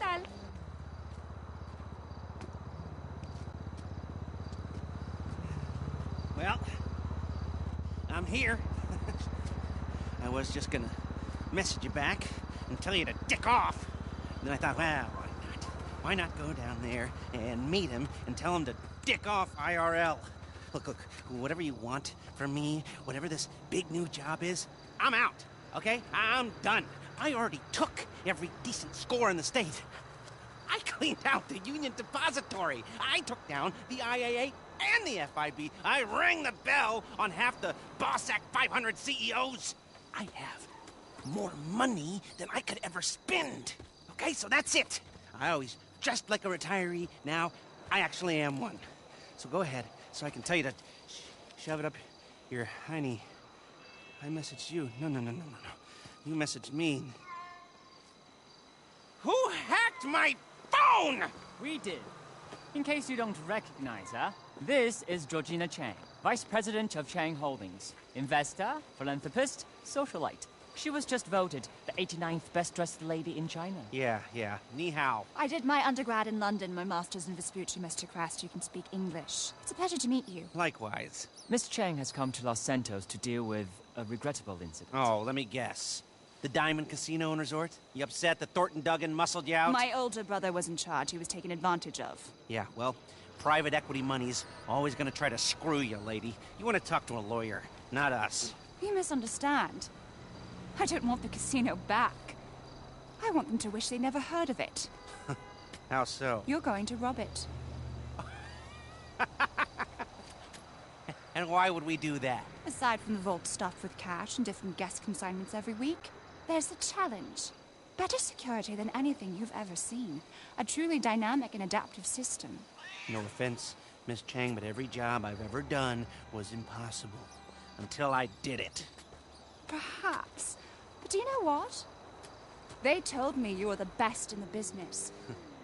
tal? Well, I'm here. I was just gonna message you back and tell you to dick off. And then I thought, well, why not? Why not go down there and meet him and tell him to dick off IRL? Look, whatever you want from me, whatever this big new job is, I'm out, okay? I'm done. I already took every decent score in the state. I cleaned out the Union Depository. I took down the IAA and the FIB. I rang the bell on half the Boss Act 500 CEOs. I have more money than I could ever spend. Okay, so that's it. I always dressed like a retiree. Now, I actually am one. So go ahead, so I can tell you to shove it up your hiney. I messaged you. No. You messaged me. Who hacked my phone? We did. In case you don't recognize her, this is Georgina Chang, Vice President of Chang Holdings. Investor, philanthropist, socialite. She was just voted the 89th best-dressed lady in China. Yeah. Ni hao. I did my undergrad in London, my master's in Vespucci, Mr. Crest. You can speak English. It's a pleasure to meet you. Likewise. Miss Chang has come to Los Santos to deal with a regrettable incident. Oh, let me guess. The Diamond Casino and Resort? You upset that Thornton Duggan muscled you out? My older brother was in charge. He was taken advantage of. Yeah, well, private equity money's always gonna try to screw you, lady. You want to talk to a lawyer, not us. You misunderstand. I don't want the casino back. I want them to wish they never heard of it. How so? You're going to rob it. And why would we do that? Aside from the vault stuffed with cash and different guest consignments every week, there's the challenge. Better security than anything you've ever seen. A truly dynamic and adaptive system. No offense, Miss Chang, but every job I've ever done was impossible. Until I did it. Perhaps. But do you know what? They told me you were the best in the business.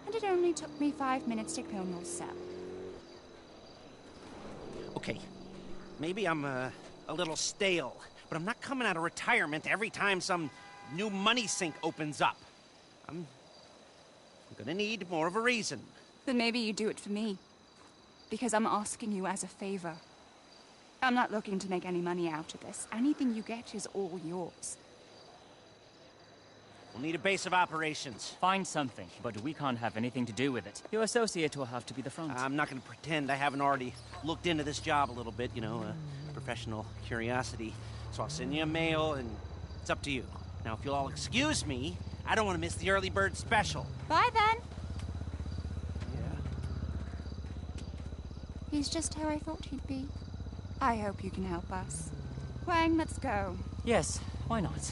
And it only took me 5 minutes to clone your cell. Okay, maybe I'm a little stale, but I'm not coming out of retirement every time some new money sink opens up. I'm gonna need more of a reason. Then maybe you do it for me. Because I'm asking you as a favor. I'm not looking to make any money out of this. Anything you get is all yours. We'll need a base of operations. Find something, but we can't have anything to do with it. Your associate will have to be the front. I'm not gonna pretend I haven't already looked into this job a little bit, you know, professional curiosity. So I'll send you a mail, and it's up to you. Now, if you'll all excuse me, I don't want to miss the early bird special. Bye, then. Yeah. He's just how I thought he'd be. I hope you can help us. Wang, let's go. Yes, why not?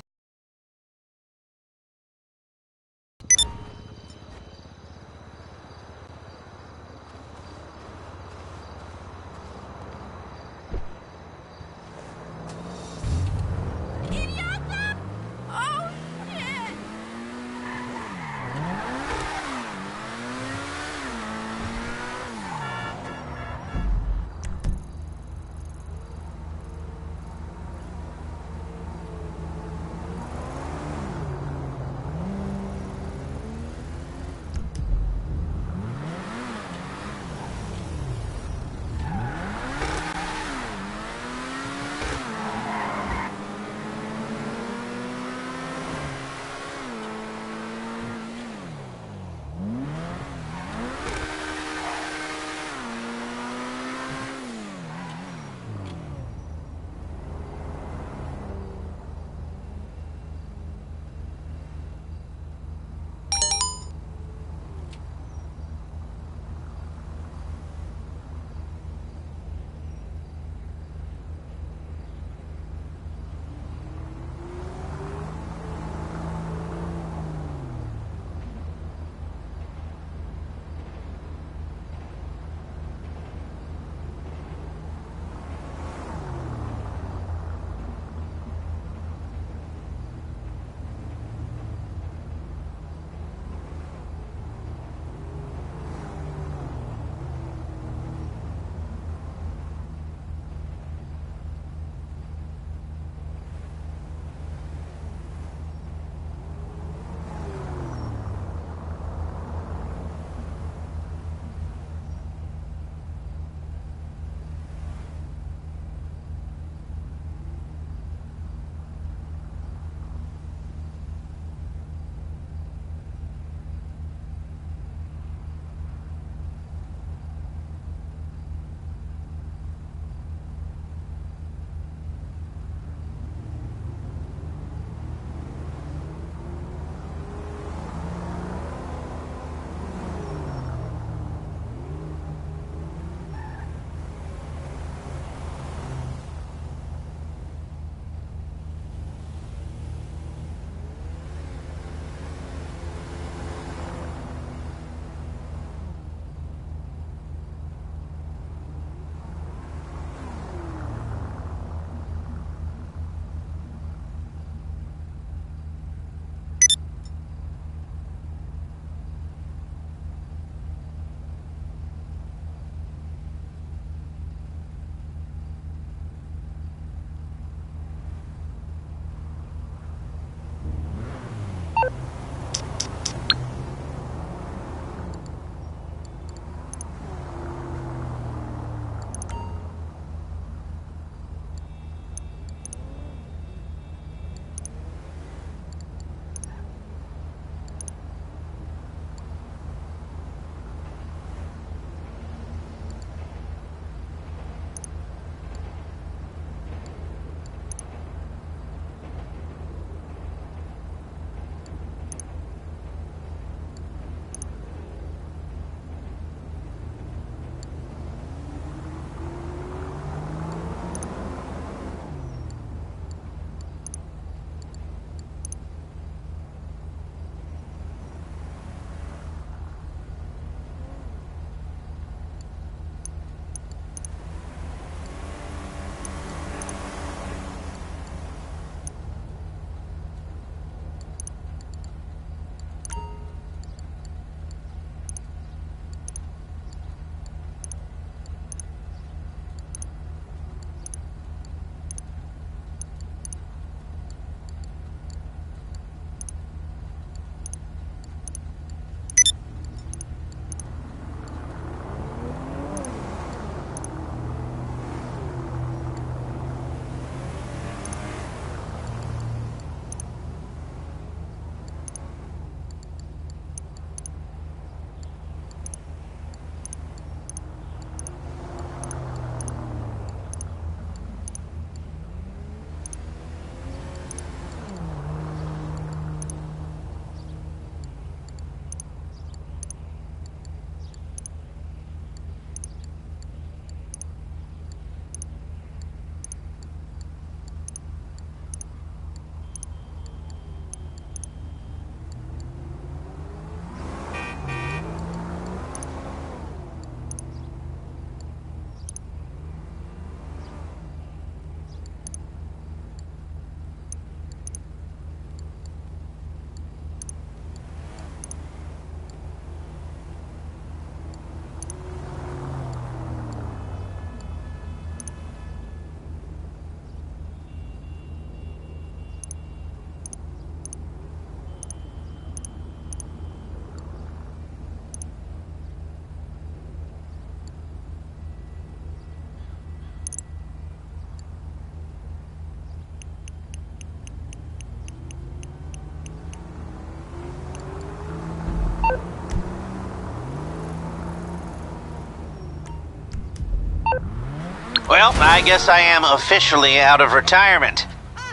Well, I guess I am officially out of retirement.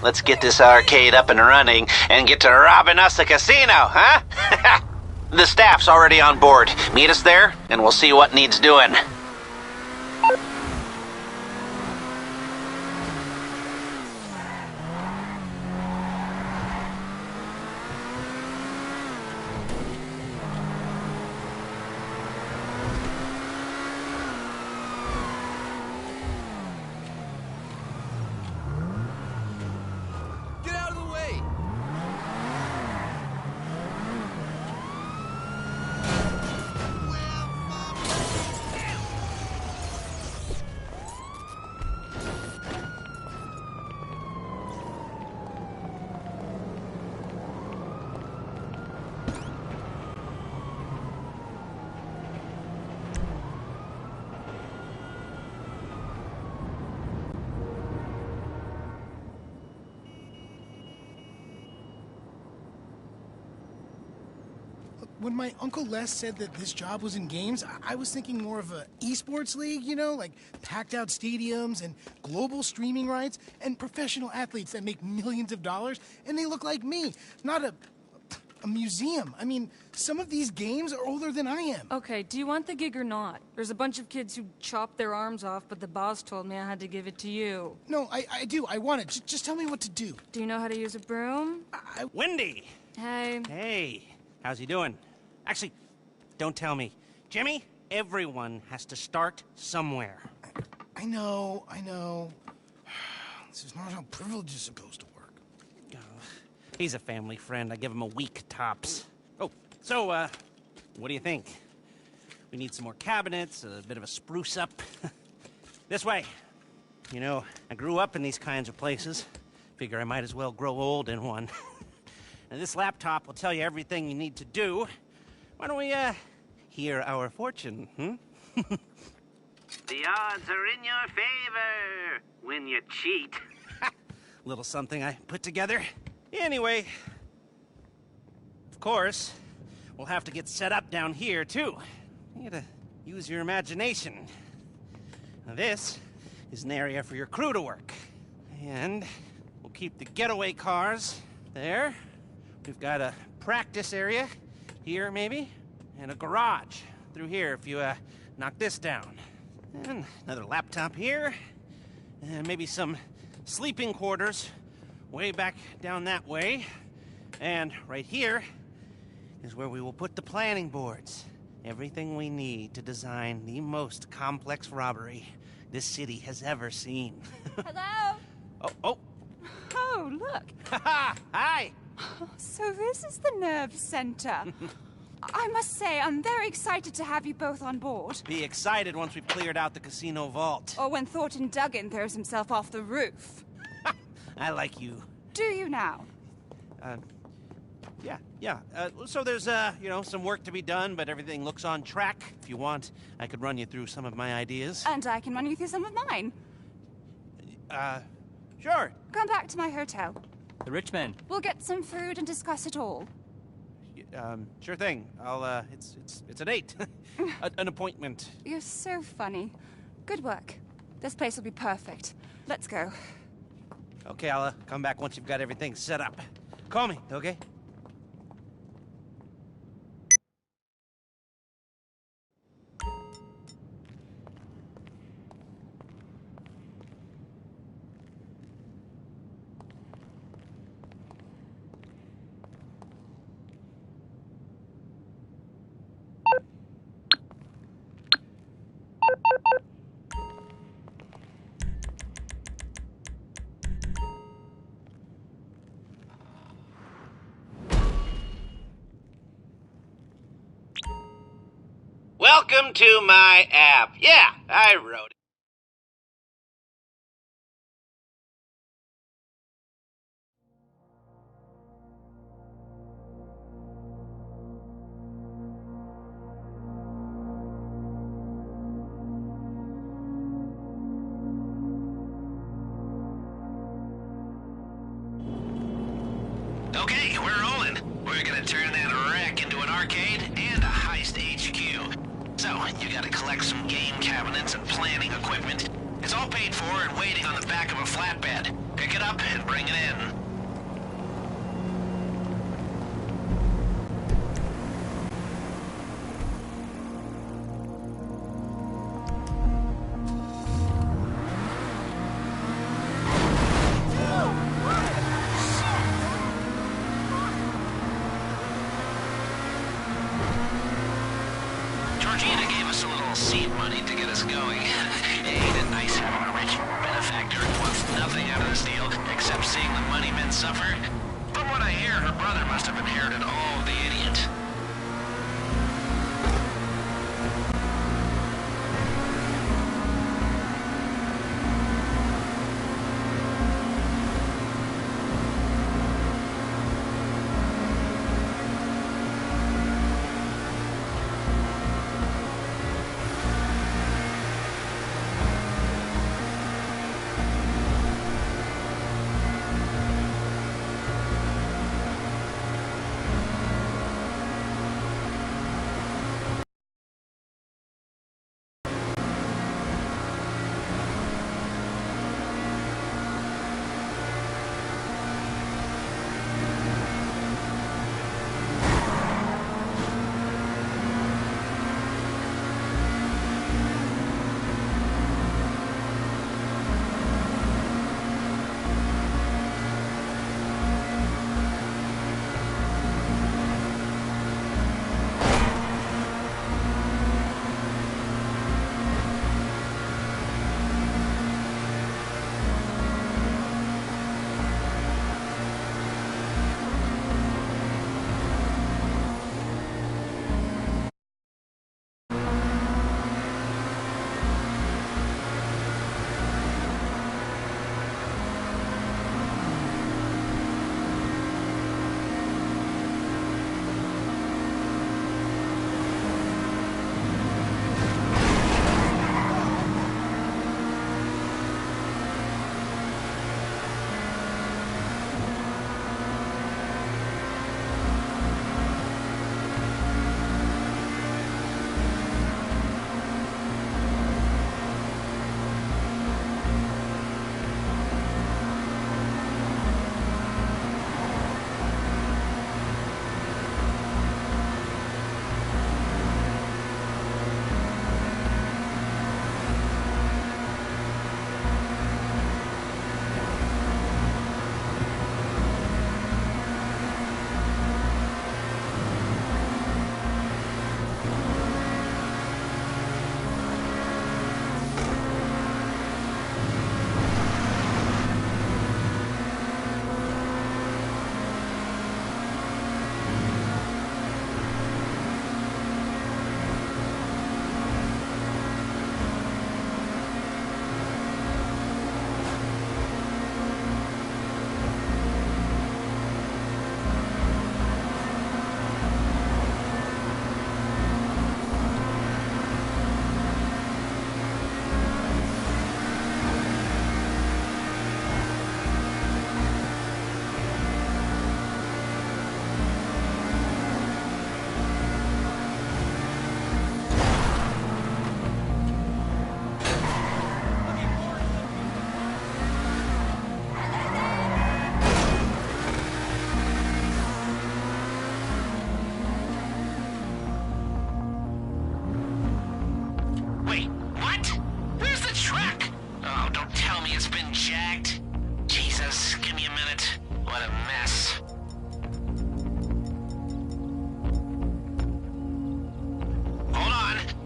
Let's get this arcade up and running and get to robbing us a casino, huh? The staff's already on board. Meet us there, and we'll see what needs doing. Get out of the way! When my Uncle Les said that this job was in games, I was thinking more of a esports league, you know, like packed out stadiums and global streaming rights and professional athletes that make millions of dollars, and they look like me, not a museum. I mean, some of these games are older than I am. Okay, do you want the gig or not? There's a bunch of kids who chopped their arms off, but the boss told me I had to give it to you. No, I do. I want it. Just tell me what to do. Do you know how to use a broom? Wendy! Hey. Hey, how's he doing? Actually, don't tell me. Jimmy, everyone has to start somewhere. I know. This is not how privilege is supposed to work. Oh, he's a family friend. I give him a week tops. Oh, so, what do you think? We need some more cabinets, a bit of a spruce up. This way. You know, I grew up in these kinds of places. Figure I might as well grow old in one. And this laptop will tell you everything you need to do. Why don't we, hear our fortune, The odds are in your favor when you cheat. Little something I put together. Anyway, of course, we'll have to get set up down here, too. You gotta use your imagination. Now, this is an area for your crew to work. And we'll keep the getaway cars there. We've got a practice area here, maybe, and a garage through here if you, knock this down. And another laptop here, and maybe some sleeping quarters way back down that way. And right here is where we will put the planning boards. Everything we need to design the most complex robbery this city has ever seen. Hello? Oh. Oh, look. Hi. So this is the nerve center. I must say, I'm very excited to have you both on board. Be excited once we've cleared out the casino vault. Or when Thornton Duggan throws himself off the roof. I like you. Do you now? Yeah. So there's, some work to be done, but everything looks on track. If you want, I could run you through some of my ideas. And I can run you through some of mine. Sure. Come back to my hotel. The rich man. We'll get some food and discuss it all. Sure thing. It's a date. An appointment. You're so funny. Good work. This place will be perfect. Let's go. Okay, I'll come back once you've got everything set up. Call me, okay? Welcome to my app. Yeah, I wrote it. Okay, we're rolling. We're gonna turn that wreck into an arcade and a Heist HQ. So, you gotta collect some game cabinets and planning equipment, It's all paid for and waiting on the back of a flatbed. Pick it up and bring it in. Georgina gave us a little seed money to get us going. Ain't it nice having a rich benefactor who wants nothing out of this deal except seeing the money men suffer? From what I hear, her brother must have inherited all of the idiot.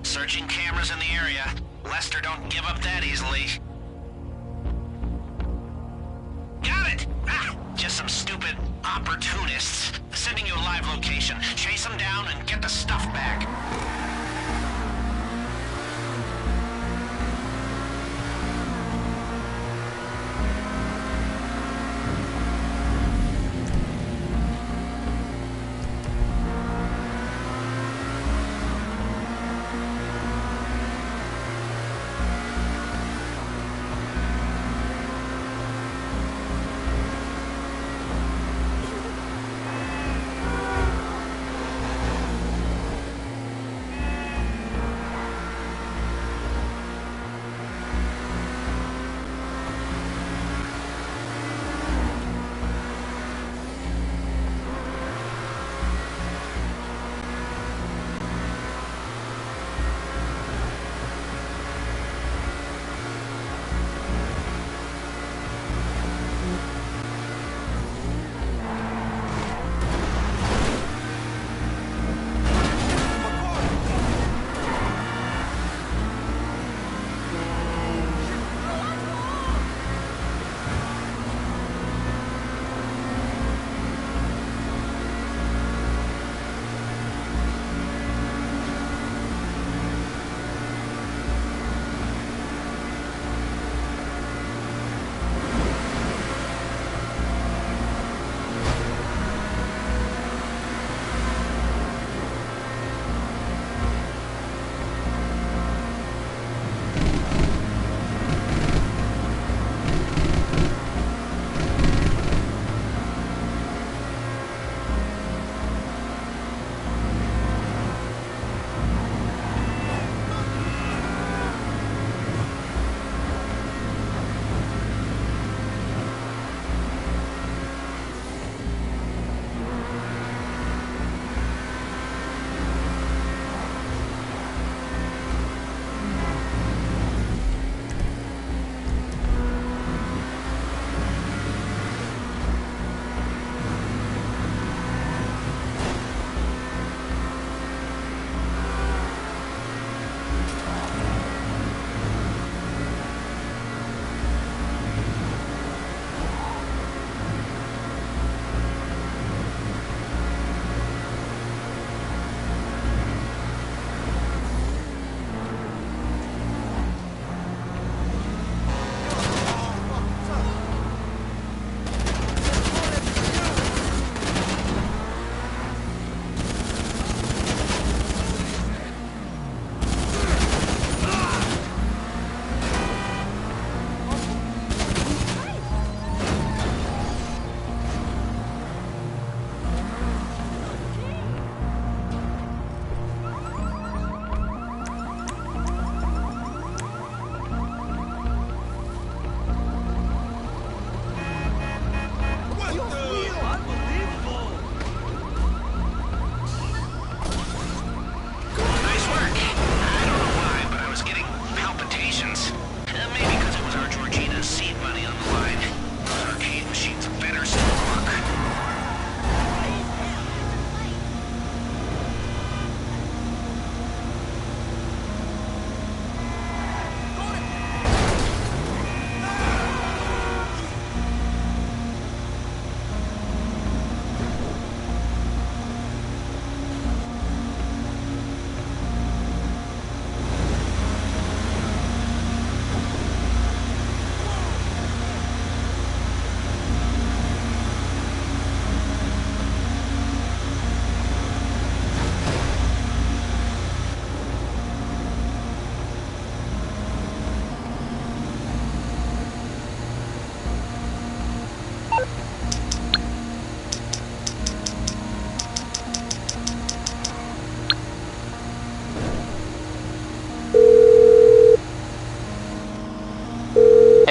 Searching cameras in the area. Lester don't give up that easily. Got it! Ah, just some stupid opportunists. Sending you a live location. Chase them down and get the stuff back.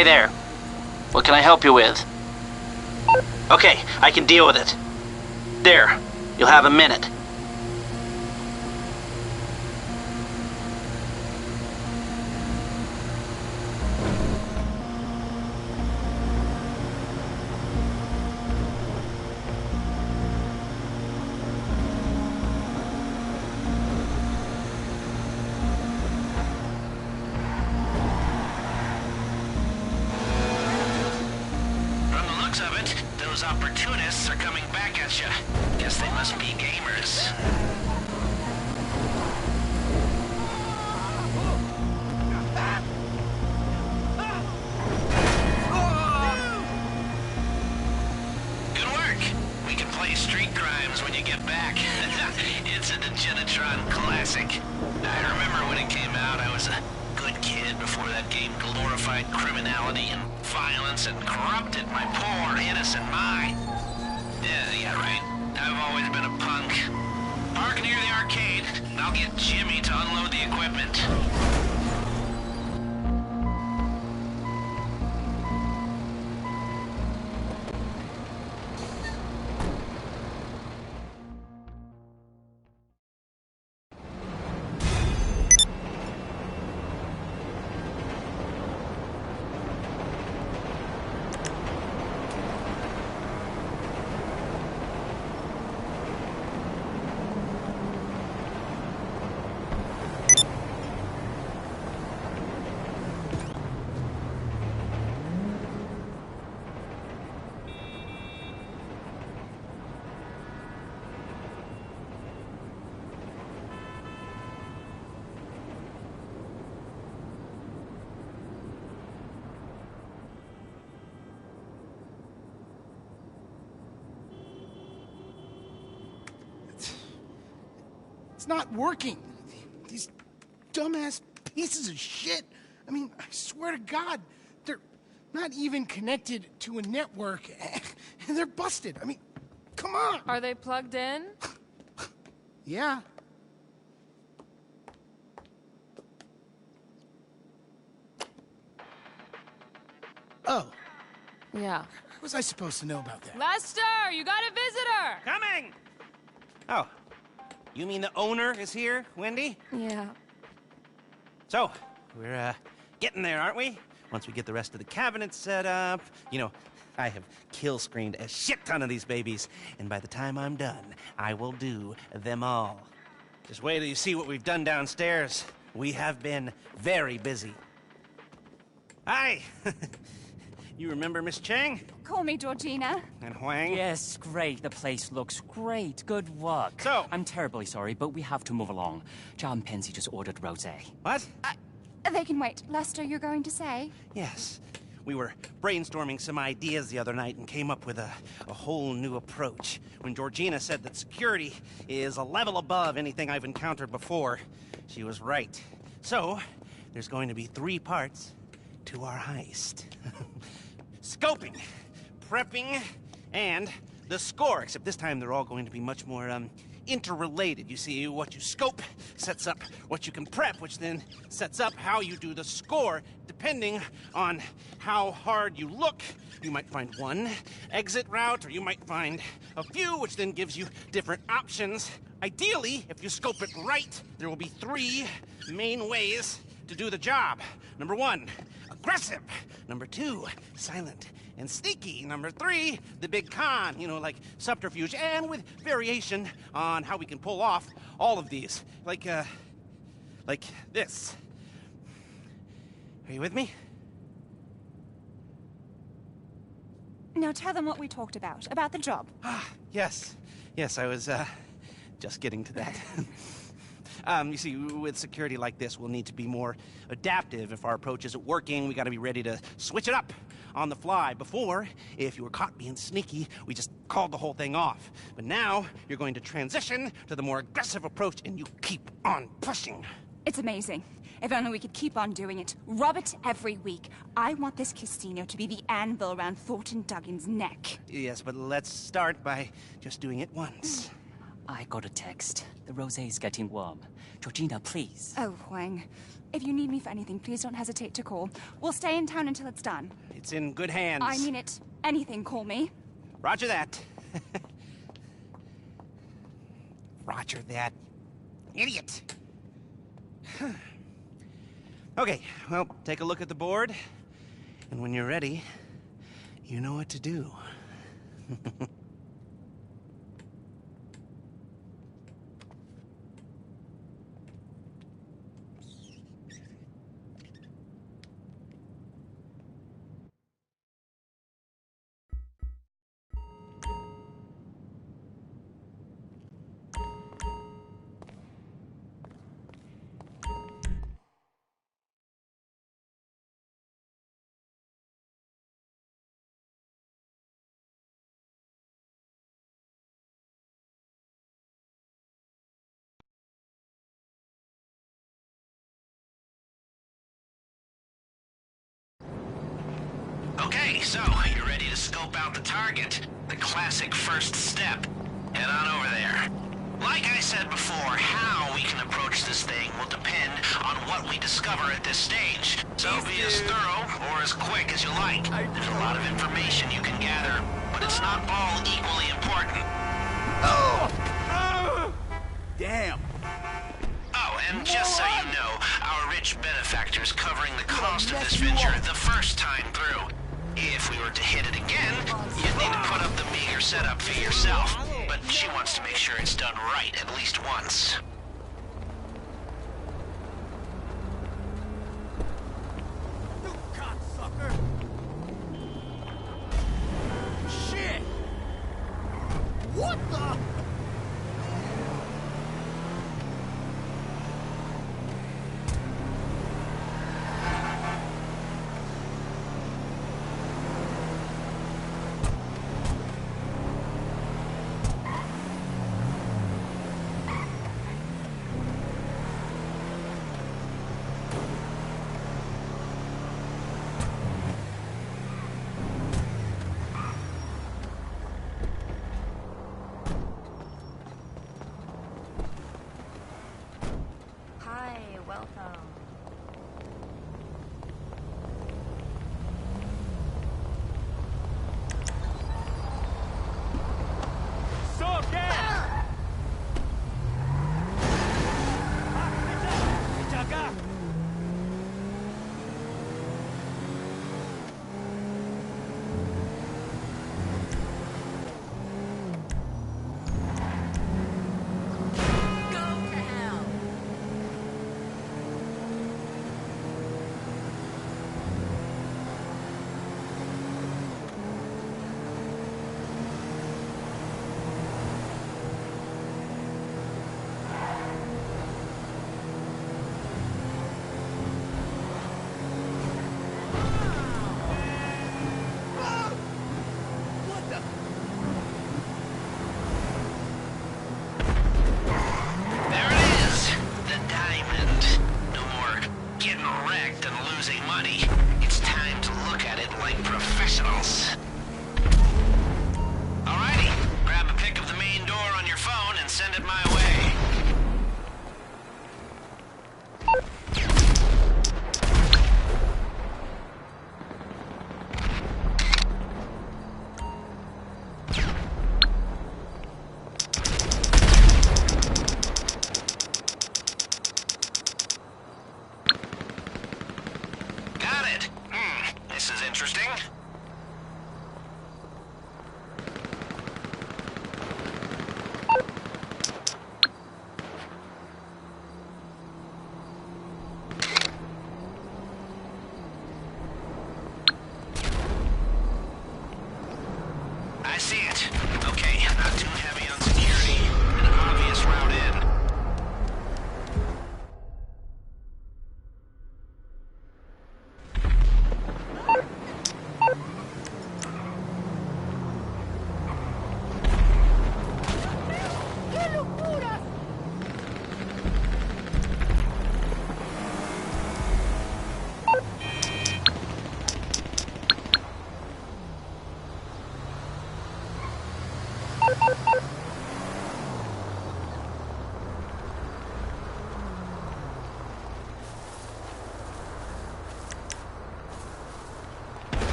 Hey there. What can I help you with? Okay, I can deal with it. There. You'll have a minute. Of it, those opportunists are coming back at you. Guess they must be gamers. Good work. We can play Street Crimes when you get back. It's a Degenitron classic. I remember when it came out, I was a good kid before that game glorified criminality and violence and corrupted my poor, innocent mind. Yeah, right. I've always been a punk. Park near the arcade, and I'll get Jimmy to unload the equipment. It's not working. These dumbass pieces of shit. I mean, I swear to God, they're not even connected to a network, and they're busted. I mean, come on. Are they plugged in? Yeah. Oh, Yeah. how was I supposed to know about that? Lester, you got a visitor! Coming! Oh, you mean the owner is here, Wendy? Yeah. So, we're, getting there, aren't we? Once we get the rest of the cabinets set up. You know, I have kill-screened a shit ton of these babies, and by the time I'm done, I will do them all. Just wait till you see what we've done downstairs. We have been very busy. Hi! You remember Miss Chang? Call me Georgina. And Huang? Yes, great. The place looks great. Good work. So- I'm terribly sorry, but we have to move along. John Pensy just ordered rosé. What? They can wait. Lester, you're going to say? Yes. We were brainstorming some ideas the other night and came up with a whole new approach. When Georgina said that security is a level above anything I've encountered before, she was right. So, there's going to be 3 parts to our heist. Scoping, prepping, and the score. Except this time they're all going to be much more, interrelated. You see, what you scope sets up what you can prep, which then sets up how you do the score. Depending on how hard you look, you might find one exit route, or you might find a few, which then gives you different options. Ideally, if you scope it right, there will be 3 main ways to do the job. Number 1, aggressive. Number 2, silent and sneaky. Number 3, the big con, you know, like subterfuge, and with variation on how we can pull off all of these. Like this. Are you with me? Now tell them what we talked about the job. Yes. Yes, I was, just getting to that. You see, with security like this, we'll need to be more adaptive. If our approach isn't working, we gotta be ready to switch it up on the fly. Before, if you were caught being sneaky, we just called the whole thing off. But now, you're going to transition to the more aggressive approach, and you keep on pushing. It's amazing. If only we could keep on doing it. Rob it every week. I want this casino to be the anvil around Thornton Duggan's neck. Yes, but let's start by just doing it once. I got a text. The rosé's getting warm. Georgina, please. Oh, Huang. If you need me for anything, please don't hesitate to call. We'll stay in town until it's done. It's in good hands. I mean it. Anything, call me. Roger that. Roger that. Idiot. Okay, well, take a look at the board. And when you're ready, you know what to do. Okay, so, you're ready to scope out the target. The classic first step. Head on over there. Like I said before, how we can approach this thing will depend on what we discover at this stage. So be as thorough or as quick as you like. There's a lot of information you can gather, but it's not all equally important. Damn. Oh, and just so you know, our rich benefactor's covering the cost of this venture the first time through. If we were to hit it again, you'd need to put up the meager setup fee yourself. But she wants to make sure it's done right at least once. You cocksucker! Shit! What the?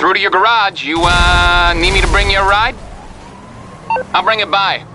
through to your garage. You, need me to bring you a ride? I'll bring it by.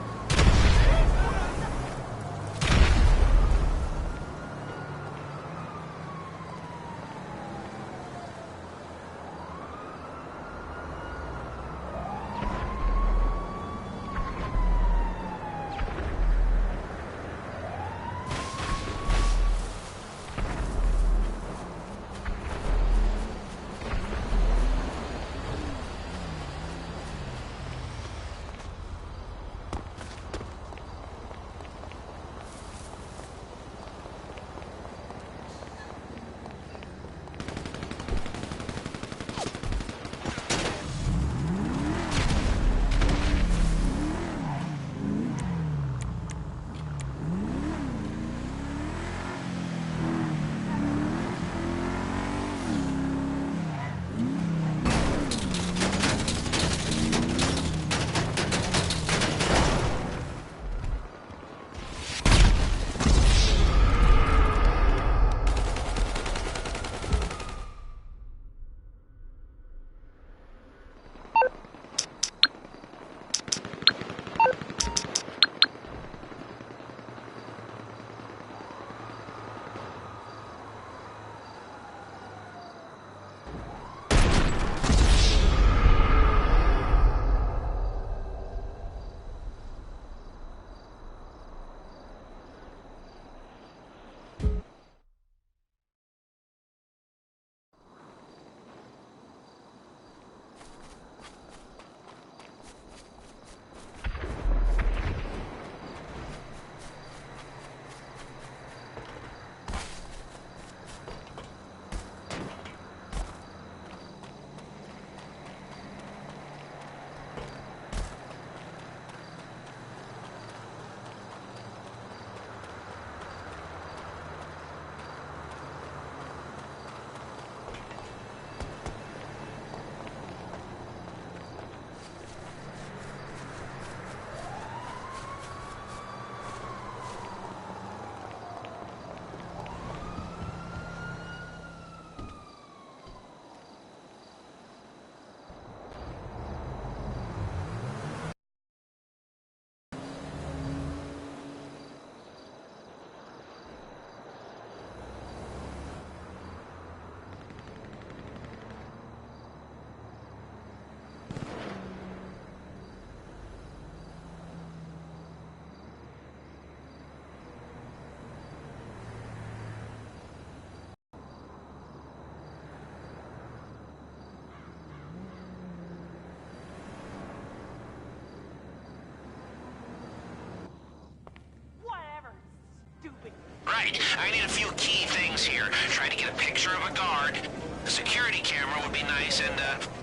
Right. I need a few key things here. Try to get a picture of a guard. A security camera would be nice, and,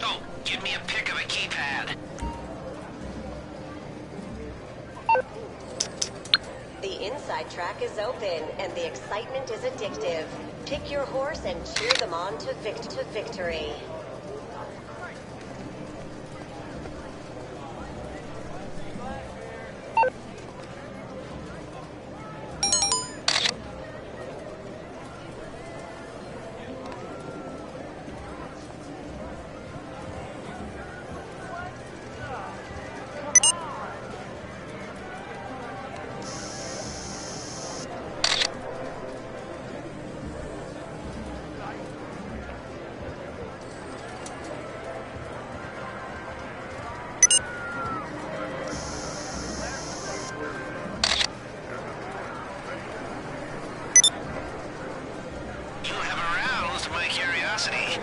oh, give me a pic of a keypad. The inside track is open, and the excitement is addictive. Pick your horse and cheer them on to victory. You have aroused my curiosity.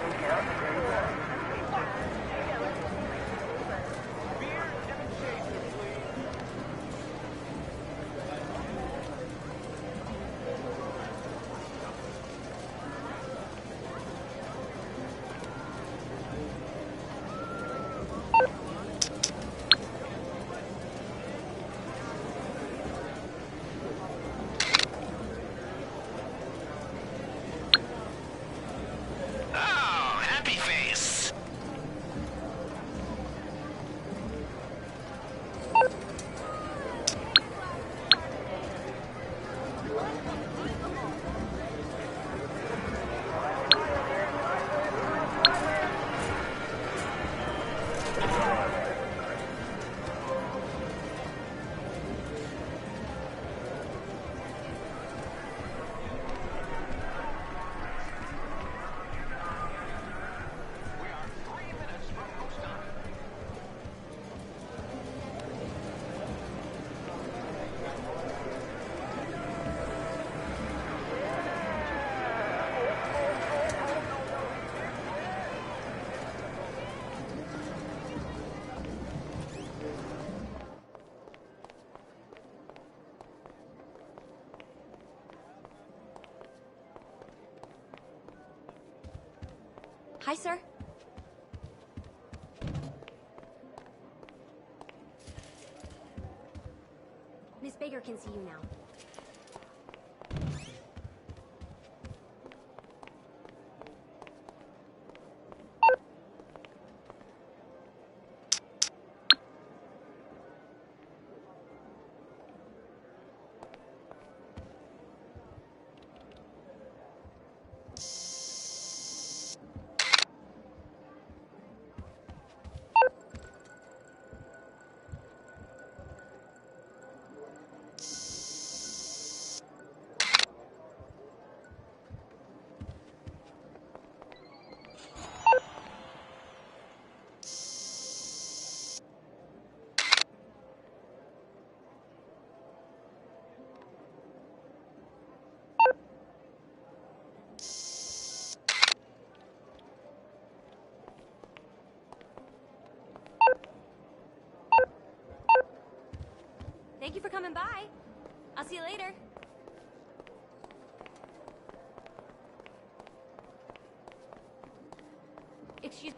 Hi, sir. Miss Baker can see you now. Thank you for coming by. I'll see you later. Excuse...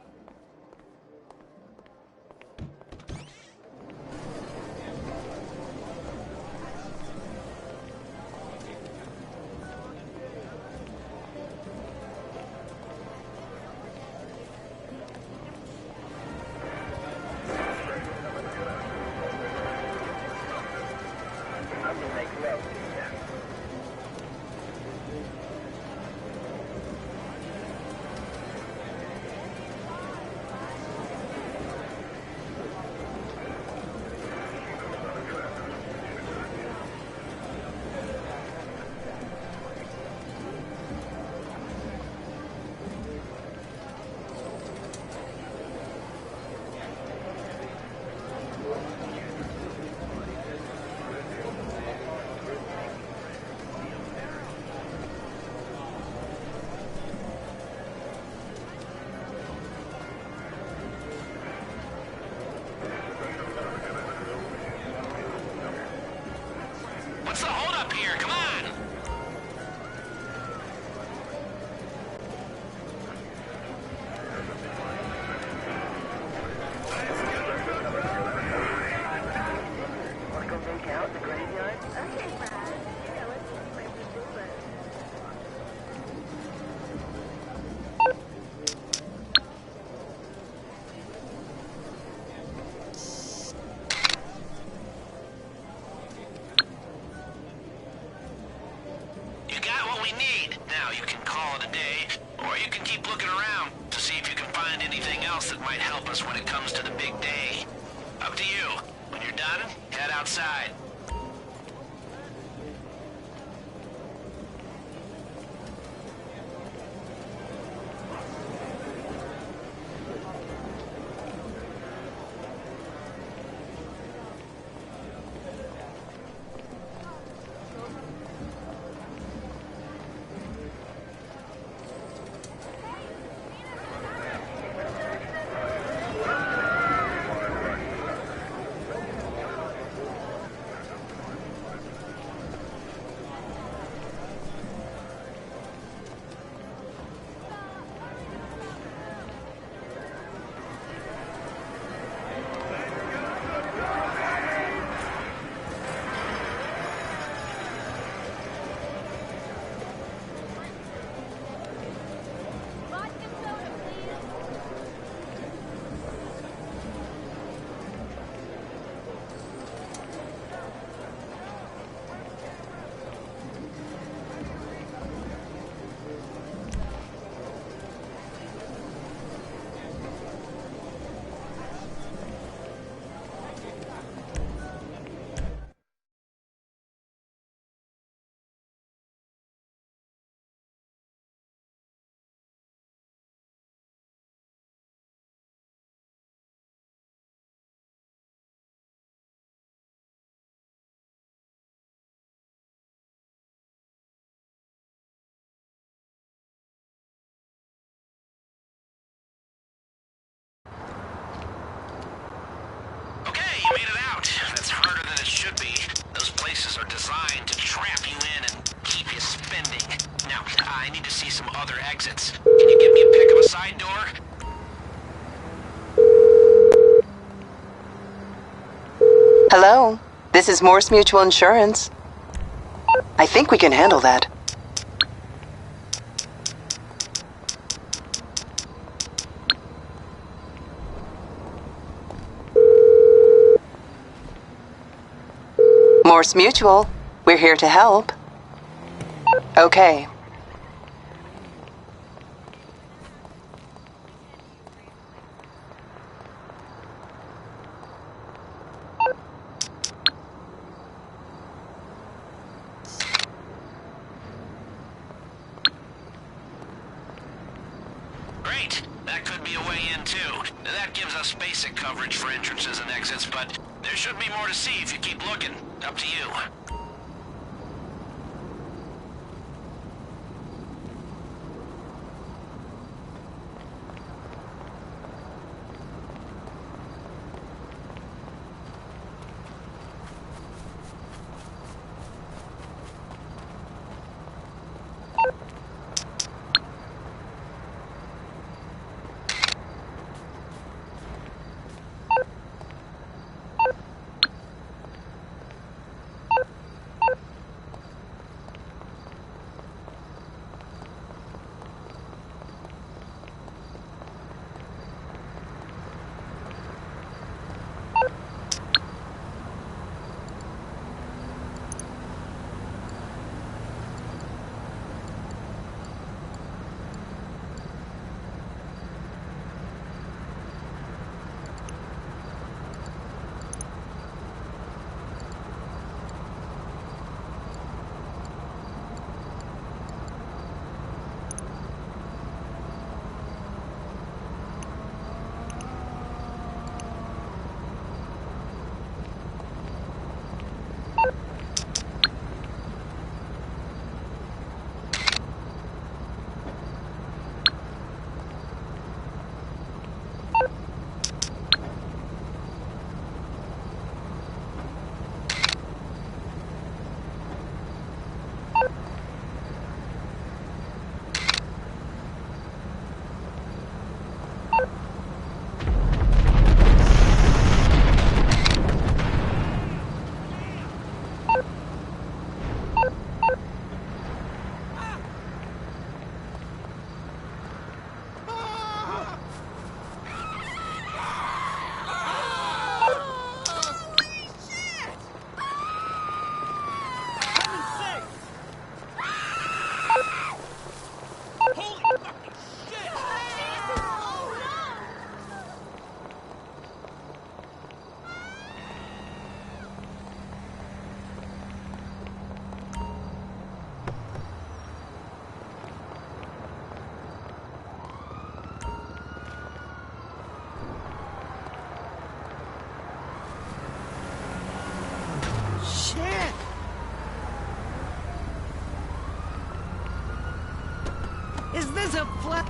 What's the holdup here? Come on! Wanna go make out in the graveyard? Okay, Brad. You know, let's see my people, but... You got what we need. Now you can call it a day, or you can keep looking around to see if you can find anything else that might help us when it comes to the big day. Up to you. When you're done, head outside. Hello, this is Morse Mutual Insurance. I think we can handle that. Morse Mutual, we're here to help. Okay. Great. That could be a way in, too. That gives us basic coverage for entrances and exits, but there should be more to see if you keep looking. Up to you. Is this a flat?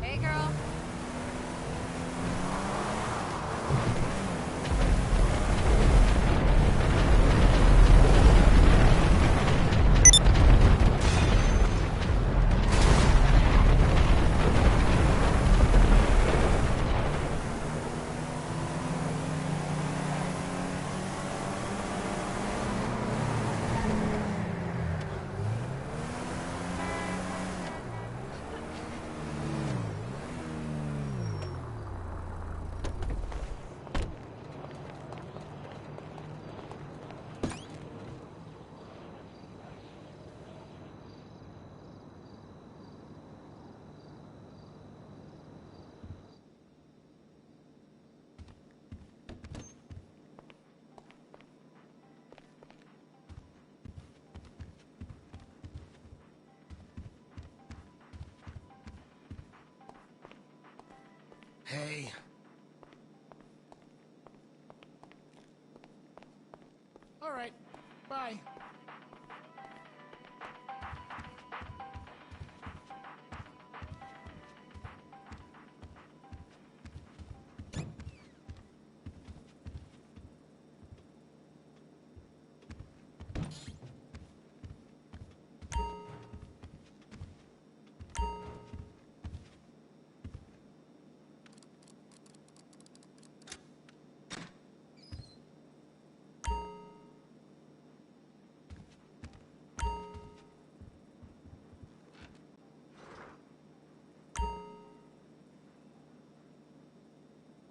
Hey, girl. Hey. All right. Bye.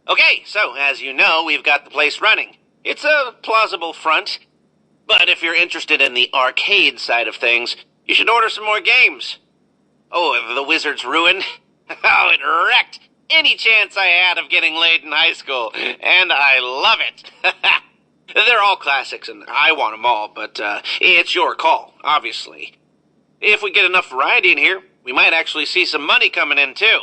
Okay, so as you know, we've got the place running. It's a plausible front, but if you're interested in the arcade side of things, you should order some more games. Oh, the Wizard's Ruin? Oh, it wrecked any chance I had of getting laid in high school, and I love it. They're all classics, and I want them all, but it's your call, obviously. If we get enough variety in here, we might actually see some money coming in, too.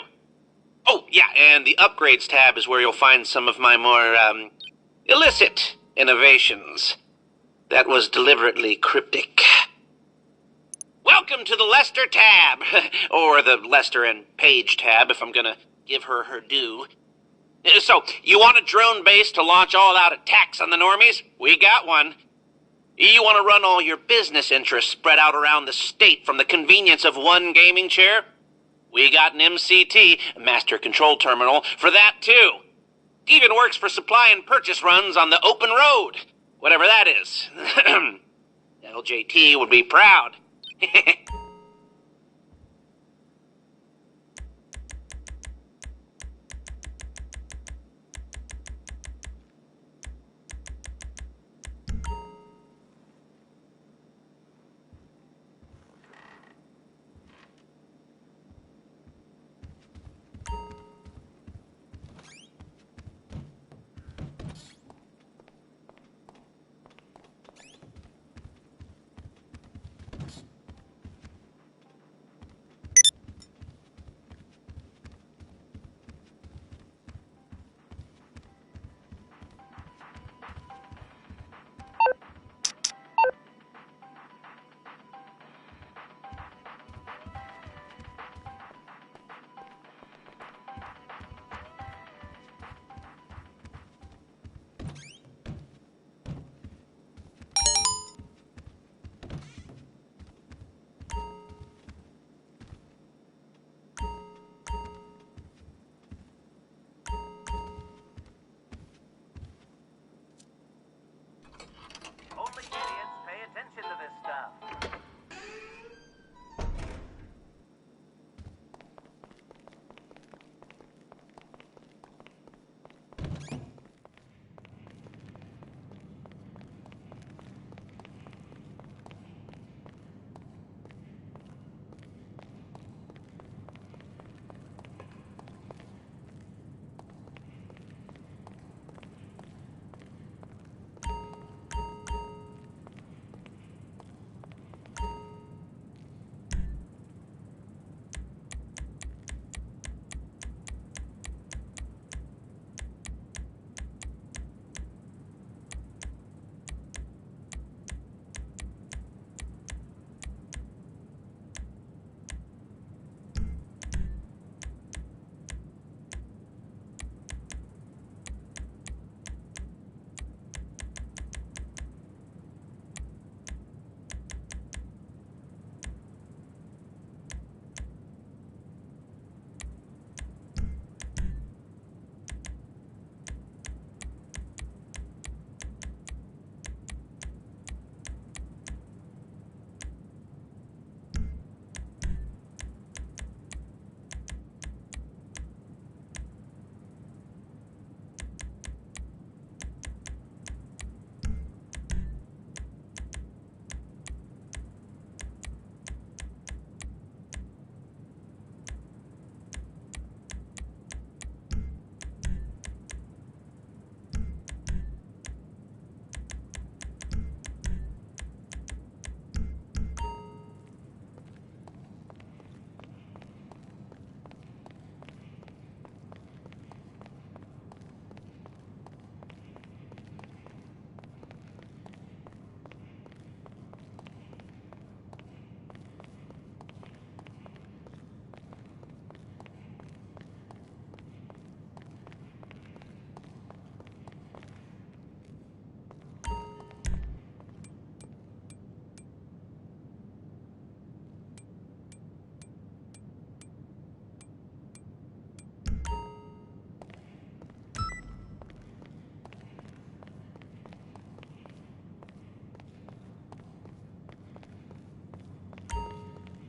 Oh, yeah, and the upgrades tab is where you'll find some of my more, illicit innovations. That was deliberately cryptic. Welcome to the Lester tab, or the Lester and Paige tab, if I'm gonna give her her due. So, you want a drone base to launch all-out attacks on the normies? We got one. You want to run all your business interests spread out around the state from the convenience of one gaming chair? We got an MCT, Master Control Terminal, for that too. Even works for supply and purchase runs on the open road, whatever that is. LJT would be proud.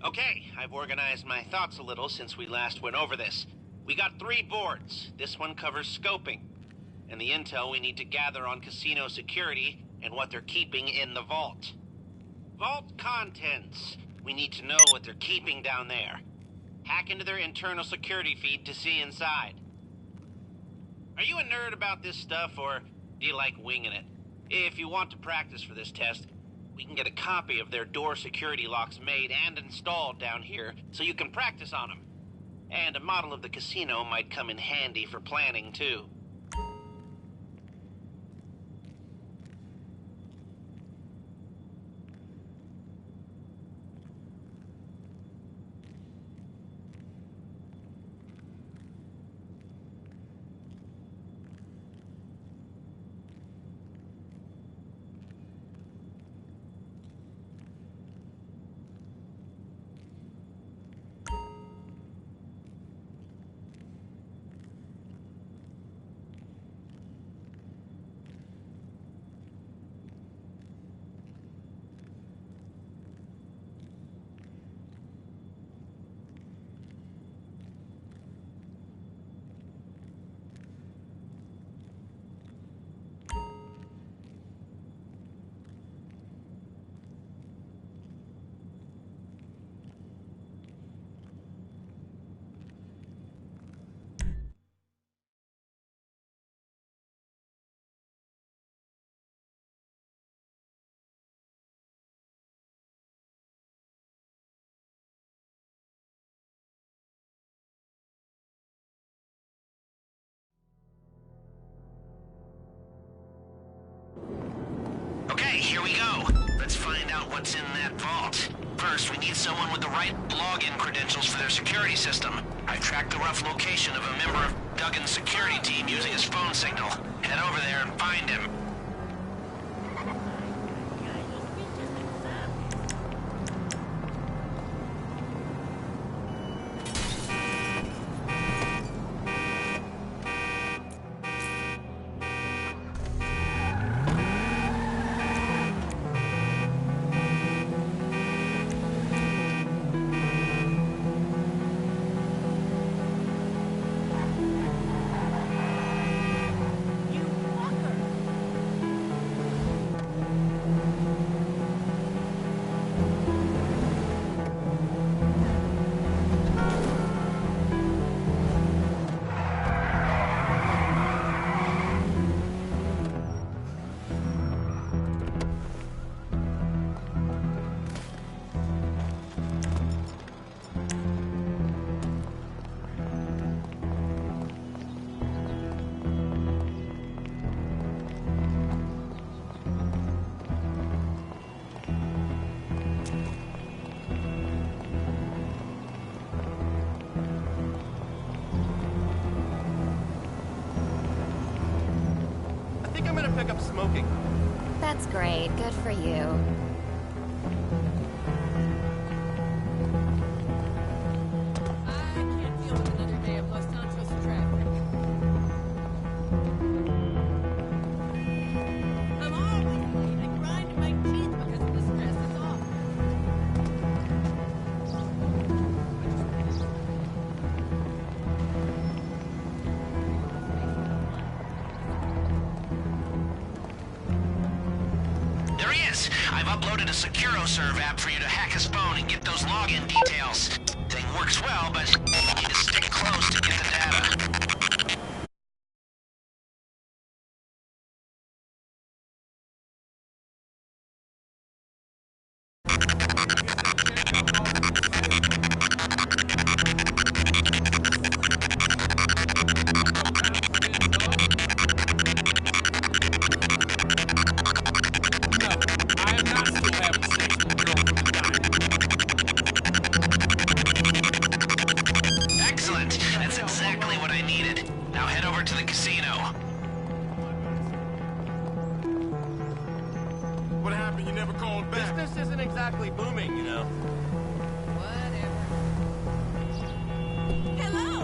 Okay, I've organized my thoughts a little since we last went over this. We got 3 boards. This one covers scoping, and the intel we need to gather on casino security and what they're keeping in the vault. Vault contents. We need to know what they're keeping down there. Hack into their internal security feed to see inside. Are you a nerd about this stuff, or do you like winging it? If you want to practice for this test, we can get a copy of their door security locks made and installed down here, so you can practice on them. And a model of the casino might come in handy for planning, too. Okay, here we go. Let's find out what's in that vault. First, we need someone with the right login credentials for their security system. I've tracked the rough location of a member of Duggan's security team using his phone signal. Head over there and find him. Pick up smoking. That's great. Good for you. I can't deal with another day of Los Santos traffic. I'm always late. I grind my teeth because of the stress. It's awful. I've uploaded a SecuroServe app for you to hack his phone and get those login details. Thing works well, but you need to stick close to get the data. Exactly booming, you know. Whatever. Hello!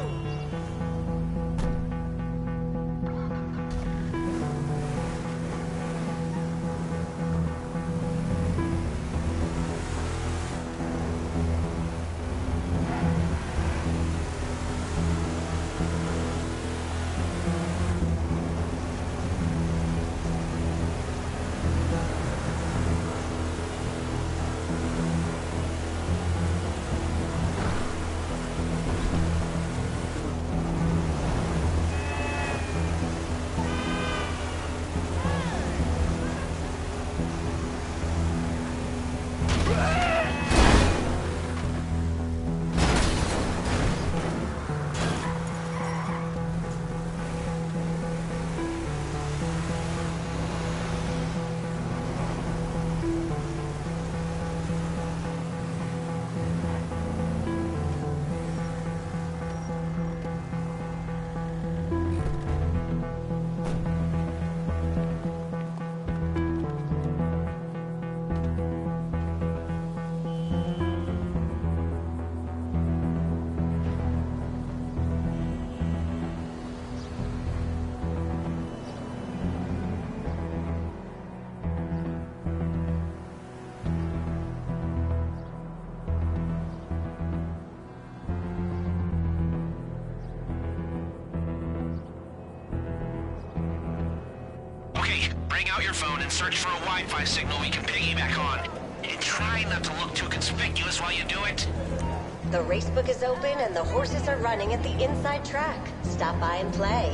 bring out your phone and search for a Wi-Fi signal we can piggyback on. And try not to look too conspicuous while you do it. The racebook is open and the horses are running at the inside track. Stop by and play.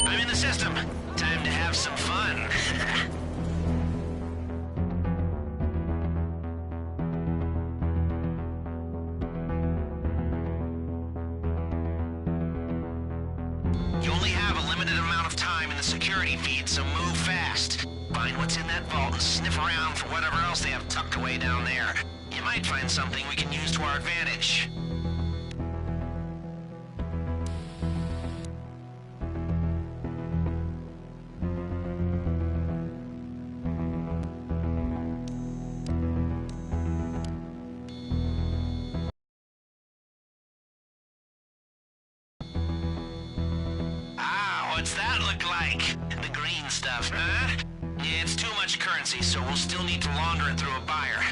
I'm in the system. Time to have some fun. You only have a limited amount of time in the security feed, so move fast. Find what's in that vault and sniff around for whatever else they have tucked away down there. You might find something we can use to our advantage. What's that look like? The green stuff, huh? It's too much currency, so we'll still need to launder it through a buyer.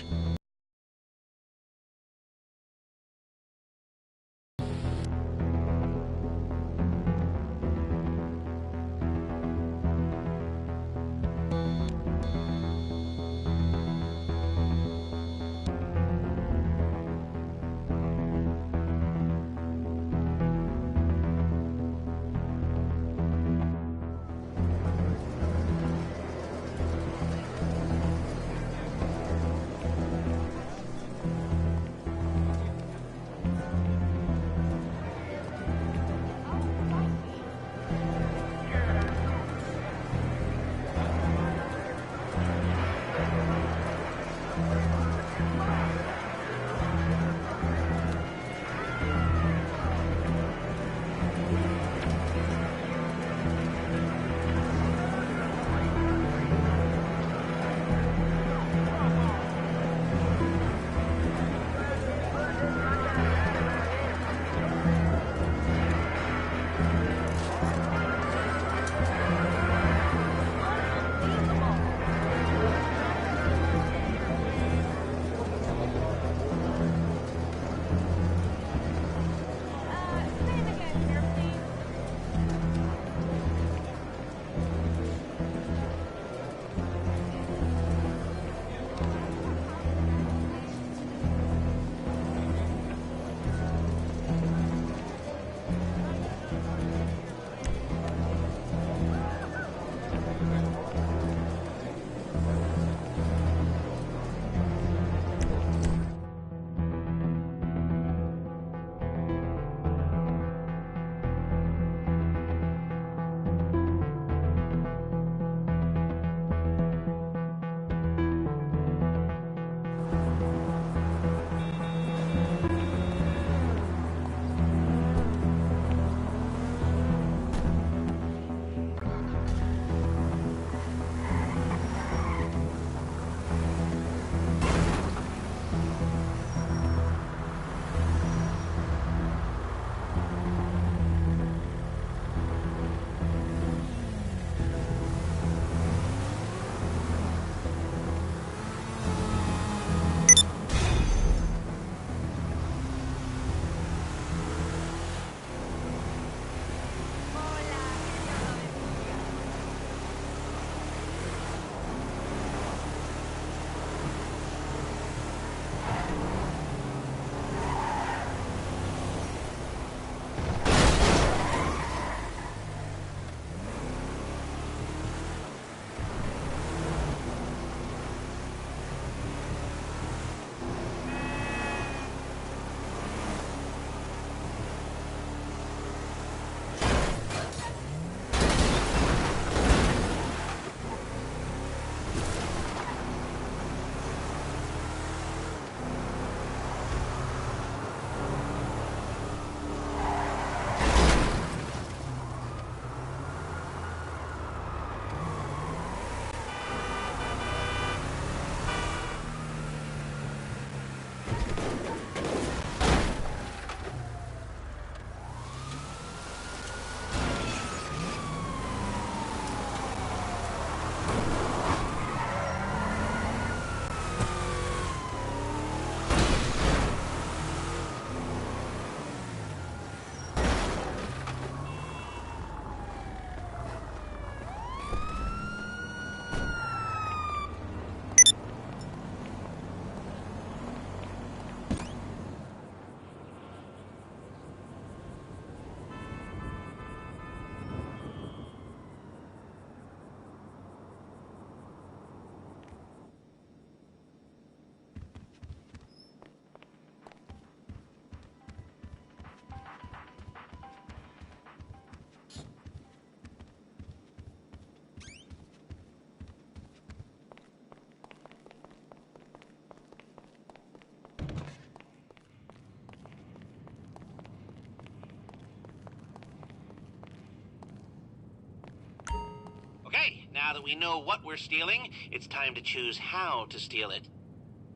Now that we know what we're stealing, it's time to choose how to steal it.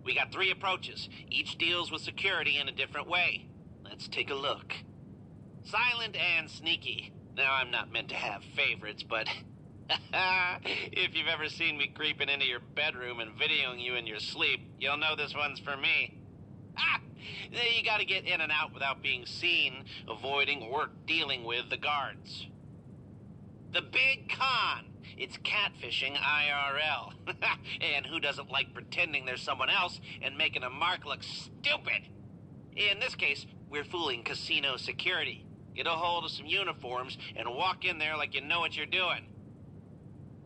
We got 3 approaches. Each deals with security in a different way. Let's take a look. Silent and sneaky. Now, I'm not meant to have favorites, but if you've ever seen me creeping into your bedroom and videoing you in your sleep, you'll know this one's for me. You gotta get in and out without being seen, avoiding or dealing with the guards. The big con. It's catfishing IRL. And who doesn't like pretending there's someone else and making a mark look stupid? In this case, we're fooling casino security. Get a hold of some uniforms and walk in there like you know what you're doing.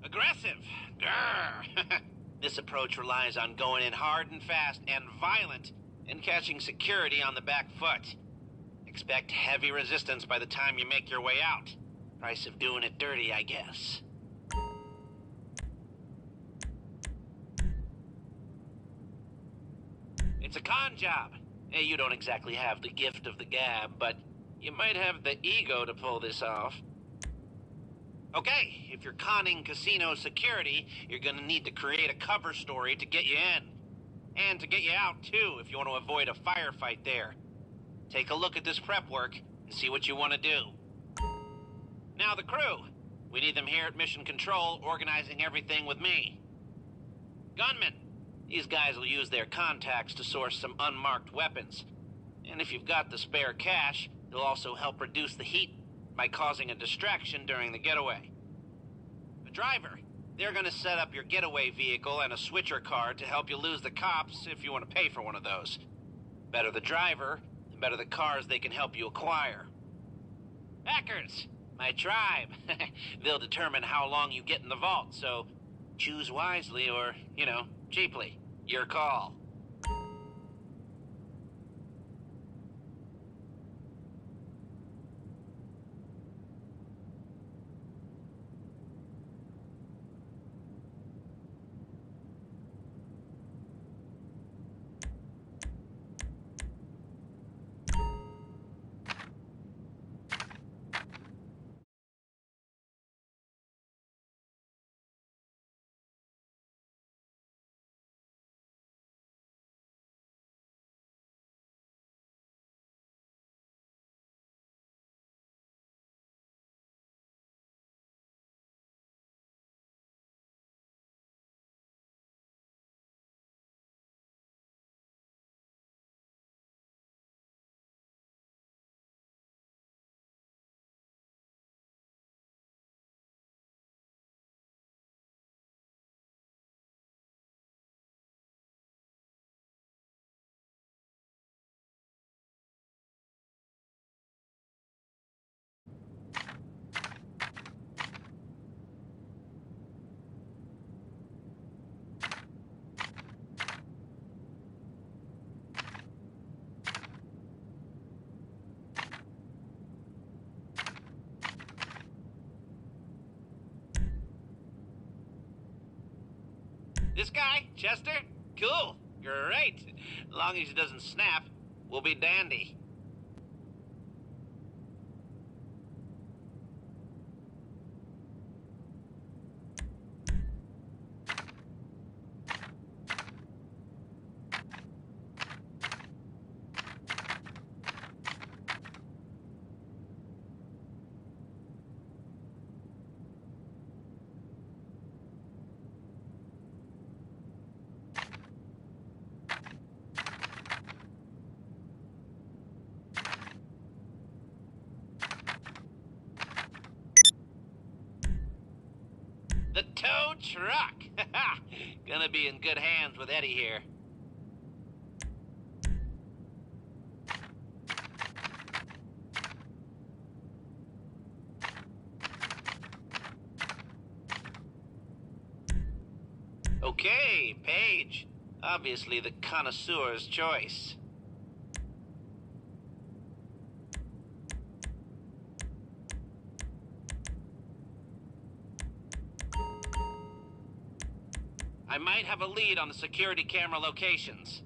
Aggressive. Grrr. This approach relies on going in hard and fast and violent and catching security on the back foot. Expect heavy resistance by the time you make your way out. Price of doing it dirty, I guess. It's a con job. You don't exactly have the gift of the gab, but you might have the ego to pull this off. Okay, if you're conning casino security, you're gonna need to create a cover story to get you in. And to get you out, too, if you want to avoid a firefight there. Take a look at this prep work and see what you want to do. Now the crew. We need them here at Mission Control, organizing everything with me. Gunmen. These guys will use their contacts to source some unmarked weapons. And if you've got the spare cash, they'll also help reduce the heat by causing a distraction during the getaway. The driver. They're gonna set up your getaway vehicle and a switcher card to help you lose the cops if you want to pay for one of those. Better the driver, the better the cars they can help you acquire. Hackers, my tribe. They'll determine how long you get in the vault, so choose wisely or, cheaply. Your call. This guy, Chester? Cool. Great. As long as he doesn't snap, we'll be dandy. The tow truck! Gonna be in good hands with Eddie here. Okay, Paige. Obviously the connoisseur's choice. I might have a lead on the security camera locations.